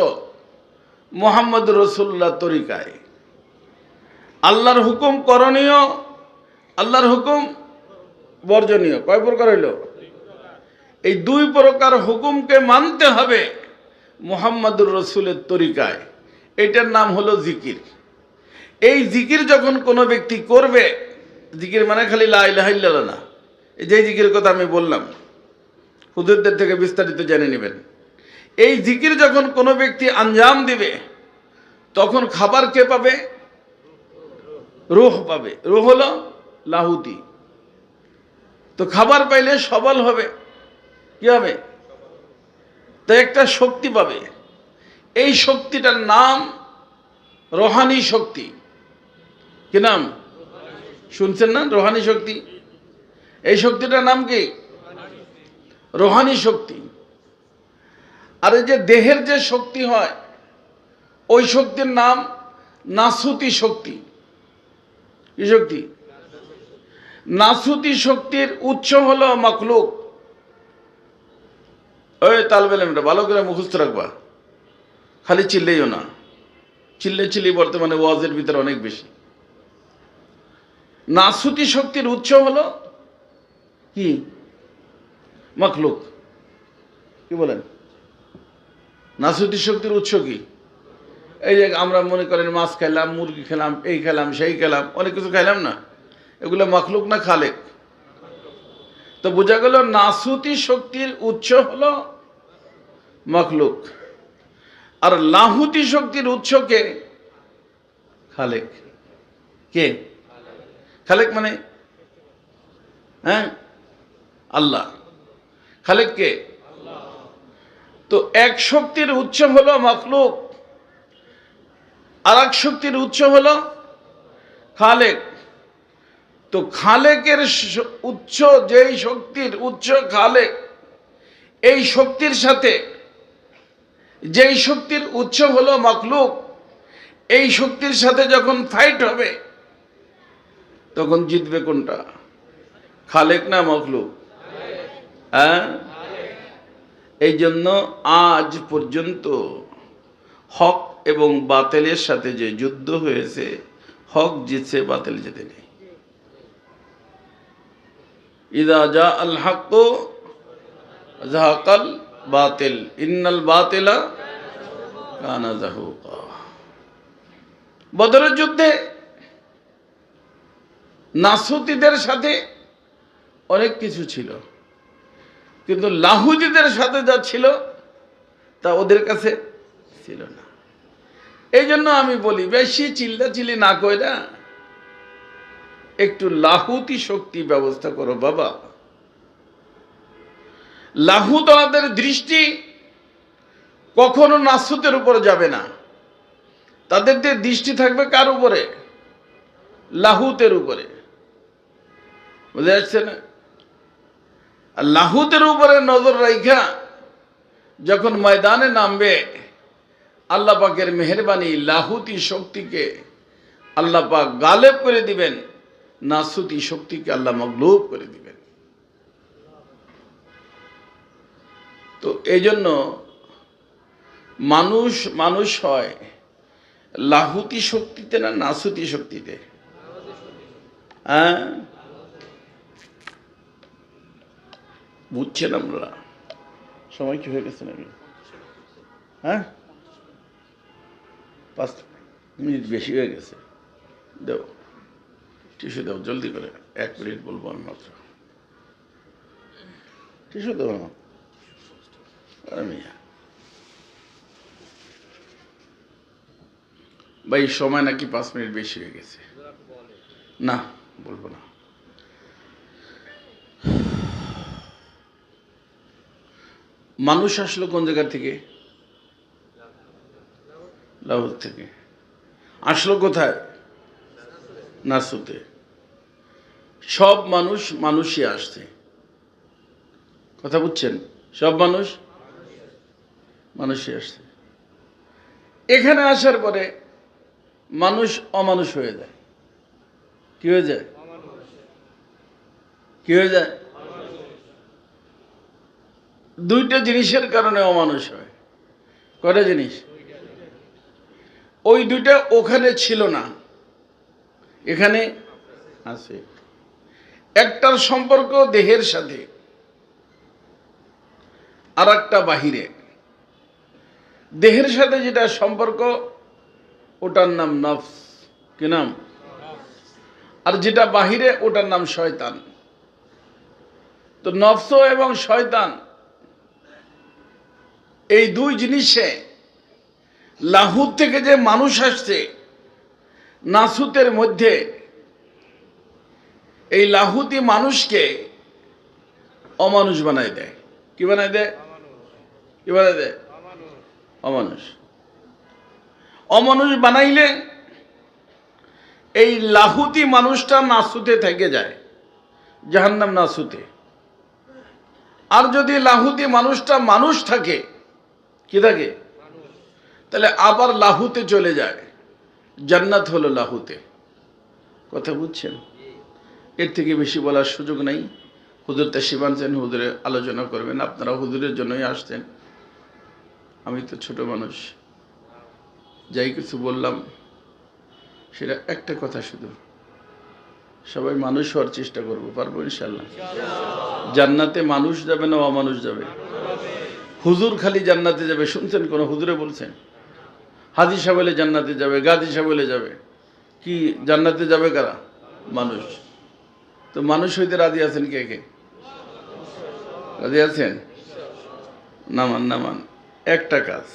মুহাম্মদুর রাসূলুল্লাহ তরিকায়। আল্লাহর হুকুম করণীয়, আল্লাহর হুকুম বর্জনীয়। কয় প্রকার হইল? এই দুই প্রকার হুকুমকে মানতে হবে মুহাম্মদুর রাসূলের তরিকায়। এটার নাম হলো জিকির। এই জিকির যখন কোনো ব্যক্তি করবে, জিকির মানে খালি লা ইলাহা ইল্লাল্লাহ না, এই যে জিকির কথা আমি বললাম, হুজুরদের থেকে বিস্তারিত জেনে নেবেন। এই জিকির যখন কোনো ব্যক্তি আঞ্জাম দিবে, তখন খাবার কে পাবে? রূহ পাবে। রূহ হলো লাহুতি। তো খাবার পাইলে সবল হবে, কি হবে? তো একটা শক্তি পাবে। এই শক্তিটার নাম রোহানি শক্তি। কি নাম শুনছেন না? রোহানি শক্তি। এই শক্তিটার নাম কি? রোহানি শক্তি। আর এই যে দেহের যে শক্তি হয়, ওই শক্তির নাম নাসুতি শক্তি। কি শক্তি? নাসুতি শক্তির উৎস হলো মাখলুক। ওই তালবেলেমটা ভালো করে মুখস্থ রাখবা, খালি চিল্লেইও না। চিল্লি বর্তমানে ওয়াজের ভিতরে অনেক বেশি। নাসুতি শক্তির উৎস হলো কি? মাখলুক। কি বলেন? নাসুতি শক্তির উৎস কি? এই যে আমরা মনে করেন মাছ খাইলাম, মুরগি খেলাম, এই খেলাম, সেই খেলাম, অনেক কিছু খাইলাম না, এগুলো মাখলুক না খালেক? তো বোঝা গেল নাসুতি শক্তির উৎস হলো মাখলুক, আর লাহুতি শক্তির উৎস কে? খালেক। কে খালেক? মানে হ্যাঁ, আল্লাহ। খালেক কে? তো এক শক্তির উৎস হলো মাখলুক, আর এক শক্তির উৎস হলো খালেক। তো খালেকের উৎস, যেই শক্তির উৎস খালেক, এই শক্তির সাথে যেই শক্তির উৎস হলো মাখলুক, এই শক্তির সাথে যখন ফাইট হবে, তখন জিতবে কোনটা? খালেক না মাখলুক? হ্যাঁ, এই জন্য আজ পর্যন্ত হক এবং বাতিলের সাথে যে যুদ্ধ হয়েছে, হক জিতছে, বাতিল জিতে নেই। ইযা জা আল হক যাহাকাল বাতিল ইন্নাল বাতিলা কানা যাহুকা। বদরের যুদ্ধে নাসুতীদের সাথে অনেক কিছু ছিল, কিন্তু লাহুদীদের সাথে যা ছিল তা ওদের কাছে ছিল না। এই জন্য আমি বলি, বেশি চিল্লাচিল্লি না কইরা একটু লাহুতি শক্তি ব্যবস্থা করো বাবা। লাহুতদের দৃষ্টি কখনো নাসুতের উপর যাবে না, তাদের দৃষ্টি থাকবে কার উপরে? লাহুতের উপরে। বুঝা যাচ্ছে না? আর লাহুতের উপরে নজর রাখা যখন ময়দানে নামবে, আল্লাহ পাকের মেহেরবানি লাহুতি শক্তিকে আল্লাহ পাক গালেব করে দিবেন, নাসুতি শক্তিকে আল্লাহ মগলুব করে দিবেন। তো এই জন্য মানুষ হয় লাহুতি শক্তিতে না নাসুতি শক্তিতে? হ্যাঁ, বুঝছেন? আমরা সময় কি হয়ে গেছে নাকি? হ্যাঁ, 5 মিনিট বেশি হয়ে গেছে। দাও টিস্যু দাও, জলদি করে। 1 মিনিট বলবো আমি মাত্র। টিস্যু দাও না। ভাই সময় নাকি 5 মিনিট বেশি হয়ে গেছে। না, বলবো না। মানুষ আসলো কোন জায়গা থেকে? লাহোর থেকে। আসলো কোথায়? নাসুতে। সব মানুষই আসছে। কথা বুঝছেন? সব মানুষই আসছে। এখানে আসার পরে মানুষ অমানুষ হয়ে যায়। কি হয়ে যায়? কি হয়ে যায়? দুইটা জিনিসের কারণে অমানুষ হয়। কয়টা জিনিস? ওই দুইটা ওখানে ছিল না, এখানে আছে। একটার সম্পর্ক দেহের সাথে, আর একটা বাহিরে। দেহের সাথে যেটা সম্পর্ক ওটার নাম নফস। কি নাম? আর যেটা বাহিরে ওটার নাম শয়তান। তো নফস এবং শয়তান এই দুই জিনিসে লাহুত থেকে যে মানুষ আসছে, নাসুতের মধ্যে এই লাহুতি মানুষকে অমানুষ বানায় দেয়। কি বানায় দেয়? কি বানায় দেয়? অমানুষ। অমানুষ বানাইলে এই লাহুতি মানুষটা নাসুতে থেকে যায়, জাহান্নাম নাসুতে। আর যদি লাহুতি মানুষটা মানুষ থাকে, কি থাকে? তাহলে আবার লাহুতে চলে যায়, জান্নাত হলো লাহুতে। কথা বুঝছেন? এর থেকে বেশি বলার সুযোগ নাই। হুজুর তাশরিফ আনছেন, হুজুরে আলোচনা করবেন। আপনারা হুজুরের জন্যই আসছেন, আমি তো ছোট মানুষ। যাই কিছু বললাম সেটা একটা কথা, শুধু সবাই মানুষ হওয়ার চেষ্টা করবো, পারবো ইনশাল্লাহ। জান্নাতে মানুষ যাবে না অমানুষ যাবে? হুজুর খালি জান্নাতে যাবে, শুনছেন কোন হুজুরে বলছেন? হাজি সাহেব বলে জান্নাতে যাবে, গাজী সাহেব বলে যাবে। কি জান্নাতে যাবে কারা? মানুষ। তো মানুষ হইতে রাজি আছেন কে কে? রাজি আছেন? নামান নামান। একটা কাজ,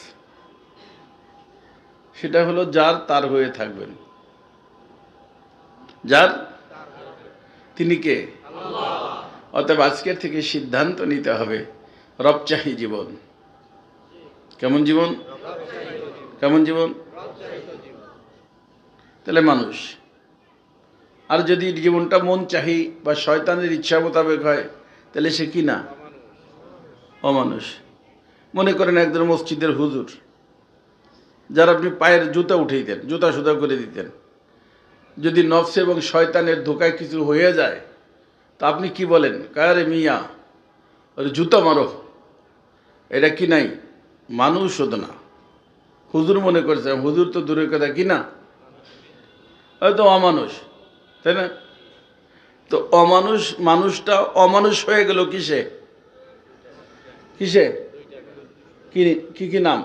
সেটা হলো যার তার হয়ে থাকবেন। যার তিনি কে? অতএব আজকের থেকে সিদ্ধান্ত নিতে হবে, রবচাহি জীবন। কেমন জীবন? কেমন জীবন? তাহলে মানুষ। আর যদি জীবনটা মন চাহি বা শয়তানের ইচ্ছা মোতাবেক হয়, তাহলে সে কি না? অমানুষ। মনে করেন একজন মসজিদের হুজুর, যার আপনি পায়ের জুতা উঠিয়ে দেন, জুতা সুতা করে দিতেন, যদি নফস এবং শয়তানের ধোকায় কিছু হয়ে যায়, তা আপনি কি বলেন? কারে মিয়া, ওর জুতা মারো। এটা কি নাই? মানুষ হতো না। হুজুর মনে করছে, হুজুর তো দূরের কথা, কি না? হয়তো অমানুষ, তাই না? তো অমানুষ মানুষটা অমানুষ হয়ে গেল কিসে? কিসে? কি কি কি নাম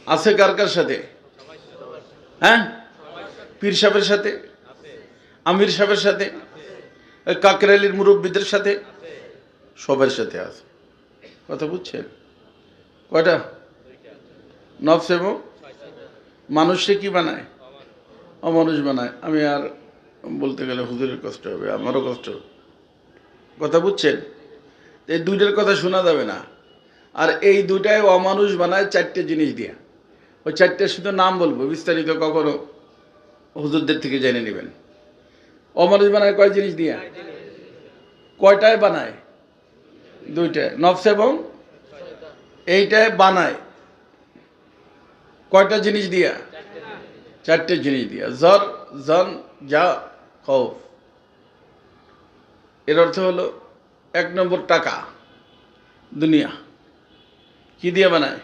আছে? কার কার সাথে? হ্যাঁ, পীর সাহেবের সাথে, আমির সাহেবের সাথে, কাকরালির মুরব্বীদের সাথে, সবার সাথে আছে। কথা বুঝছেন? কয়টা? নফস এবং মানুষকে কি বানায়? অমানুষ বানায়। আমি আর বলতে গেলে হুজুরের কষ্ট হবে, আমারও কষ্ট। কথা বুঝছেন? এই দুইটার কথা শোনা যাবে না। আর এই দুটাই অমানুষ বানায় চারটে জিনিস দিয়ে। ওই চারটে শুধু নাম বলবো, বিস্তারিত কখনো হুজুরদের থেকে জেনে নেবেন। অমানুষ বানায় কয় জিনিস দিয়ে? কয়টায় বানায়? দুইটায়, নফস এবং এইটায় বানায় কয়টা জিনিস দিয়া? চারটে জিনিস দিয়া। জর, জন, যা, খৌফ। এর অর্থ হলো, এক নম্বর টাকা, দুনিয়া। কি দিয়ে বানায়?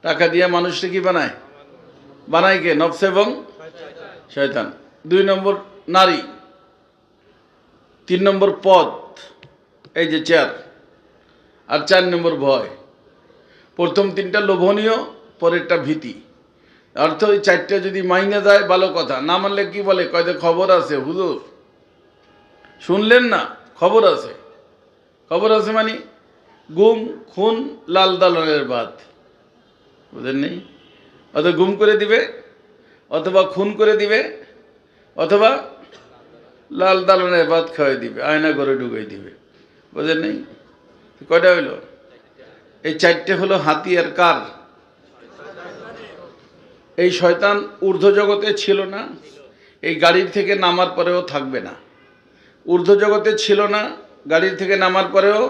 টাকা দিয়ে মানুষটা কি বানায়? বানায় কে? নফস এবং শয়তান। দুই নম্বর নারী। তিন নম্বর পদ, এই যে চেয়ার। আর চার নম্বর ভয়। প্রথম তিনটা লোভনীয়, পরেরটা ভীতি। অর্থ ওই চারটা যদি মাইনে যায় ভালো কথা, না মানলে কি বলে? কয়তো খবর আছে হুজুর, শুনলেন না? খবর আছে। খবর আছে মানে গুম, খুন, লাল দালানের ভাত। বুঝেন নেই? অথবা গুম করে দিবে, অথবা খুন করে দিবে, অথবা লাল দালানের ভাত খাওয়াই দিবে, আয়না করে ঢুকাই দিবে। বুঝেন নেই? কয়টা হইল? এই চারটে হলো হাতিয়ার কার? এই শয়তান ঊর্ধ্ব জগতে ছিল না, এই গাড়ির থেকে নামার পরেও থাকবে না। ঊর্ধ্ব জগতে ছিল না, গাড়ির থেকে নামার পরেও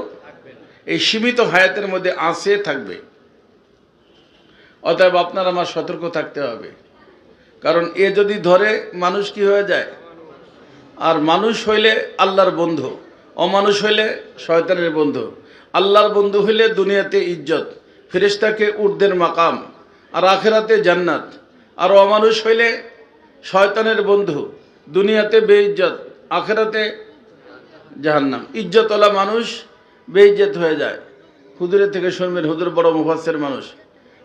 এই সীমিত হায়াতের মধ্যে আসে থাকবে। অতএব আপনার আমার সতর্ক থাকতে হবে, কারণ এ যদি ধরে মানুষ কি হয়ে যায়, আর মানুষ হইলে আল্লাহর বন্ধু, অমানুষ হইলে শয়তানের বন্ধু। আল্লাহর বন্ধু হইলে দুনিয়াতে ইজ্জত, ফেরেশতাকে উর্দের মাকাম, আর আখেরাতে জান্নাত। আর অমানুষ হইলে শয়তানের বন্ধু, দুনিয়াতে বেইজ্জত, আখেরাতে জাহান্নাম। ইজ্জতওয়ালা মানুষ বেইজ্জত হয়ে যায়। হুজুরের থেকে শুনবেন, হুজুর বড় মুফাসসির মানুষ,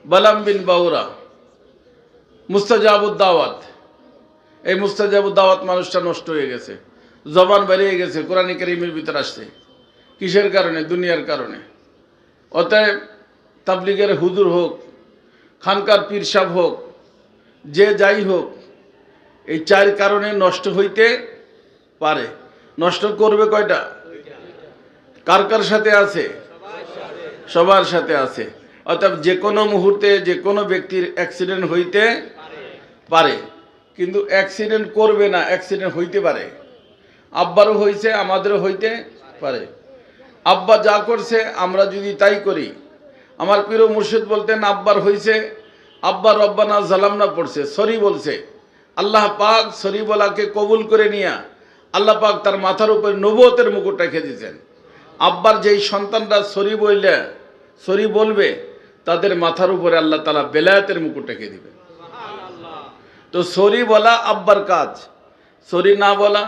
বালাম বিন বাউরা মুস্তাজাবুদ দাওয়াত। এই মুস্তাজাবুদ দাওয়াত মানুষটা নষ্ট হয়ে গেছে, জবান বেরিয়ে গেছে, কোরআন কারীমের ভিতর আসছে। কিসের কারণে? দুনিয়ার কারণে। অতএব তাবলিগের হুজুর হোক, খানকার পীর সাহেব হোক, যে যাই হোক, এই চার কারণে নষ্ট হইতে পারে। নষ্ট করবে কয়টা? কার কার সাথে আছে? সবার সাথে আছে। অর্থাৎ যে কোনো মুহূর্তে যে কোনো ব্যক্তির অ্যাক্সিডেন্ট হইতে পারে, কিন্তু অ্যাক্সিডেন্ট করবে না, অ্যাক্সিডেন্ট হইতে পারে। আব্বারও হয়েছে, আমাদেরও হইতে পারে। আব্বা যা করছে আমরা যদি তাই করি, আমার পীর মুর্শিদ বলতেন, আব্বার হয়েছে, আব্বা রব্বানা জালামনা পড়ছে, সরি বলছে, আল্লাহ পাক সরি বলাকে কবুল করে নিয়া আল্লাহ পাক তার মাথার উপর নবুয়তের মুকুট রেখে দিয়েছেন। আব্বার যেই সন্তানরা সরি বললে, সরি বলবে, তাদের মাথার উপরে আল্লাহ তাআলা বেলায়েতের মুকুট রেখে দিবে। তো সরি বলা আব্বার কাজ, সরি না বলা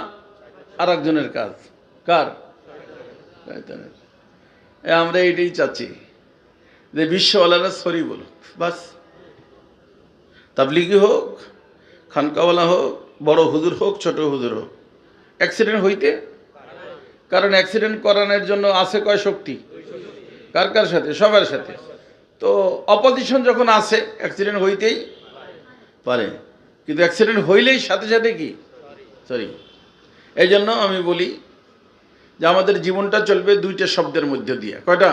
আর একজনের কাজ। কার? আমরা এইটাই চাচ্ছি যে বিশ্বওয়ালারা সরি বলুক, বাস। তাবলিগি হোক, খানকাওয়ালা হোক, বড় হুজুর হোক, ছোট হুজুর হোক, অ্যাক্সিডেন্ট হইতে, কারণ অ্যাক্সিডেন্ট করানোর জন্য আছে কয় শক্তি? কার কার সাথে? সবার সাথে। তো অপোজিশন যখন আছে, অ্যাক্সিডেন্ট হইতেই পারে, কিন্তু অ্যাক্সিডেন্ট হইলেই সাথে সাথে কি? সরি। এই জন্য আমি বলি যে আমাদের জীবনটা চলবে দুইটা শব্দের মধ্যে দিয়ে। কয়টা?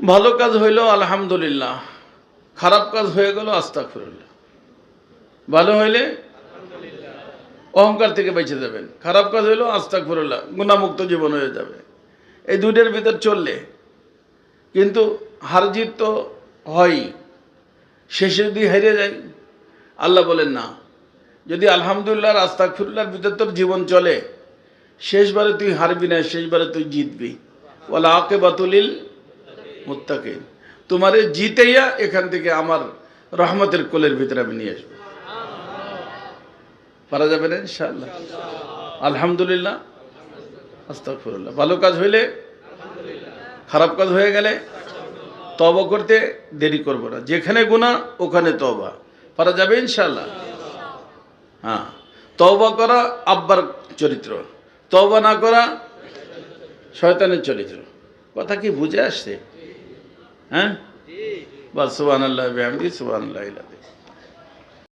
ভালো কাজ হইল আলহামদুলিল্লাহ, খারাপ কাজ হয়ে গেল আস্তাগফিরুল্লাহ। ভালো হইলে অহংকার থেকে বেঁচে যাবেন, খারাপ কাজ হইল আস্তাগফিরুল্লাহ, গুনাহমুক্ত জীবন হয়ে যাবে। এই দুইটার ভিতর চললে, কিন্তু হার জিত তো হয়, শেষে যদি হেরে যায়, আল্লাহ বলেন না, যদি আলহামদুলিল্লাহ আর আস্তাগফিরুল্লাহর ভিতর তোর জীবন চলে, শেষবারে তুই হারবি না, শেষবারে তুই জিতবি। ওয়াল আকিবাতুল লিল মুত্তাকিন। তোমারে জিতেইয়া এখান থেকে আমার রহমতের কোলের ভিতরে আমি নিয়ে আসবো। পারা যাবে না ইনশাআল্লাহ? আলহামদুলিল্লাহ, আস্তাগফিরুল্লাহ। ভালো কাজ হইলে, খারাপ কাজ হয়ে গেলে তওবা করতে দেরি করব না। যেখানে গুনাহ ওখানে তওবা। পারা যাবে ইনশাআল্লাহ? হ্যাঁ, তওবা করা আব্বার চরিত্র, তওবা না করা শয়তানের চরিত্র। কথা কি বুঝে আসছে? হ্যাঁ, বাস। সুবহানাল্লাহি ওয়া বিহামদিহি, সুবহানাল্লাহিল আযীম।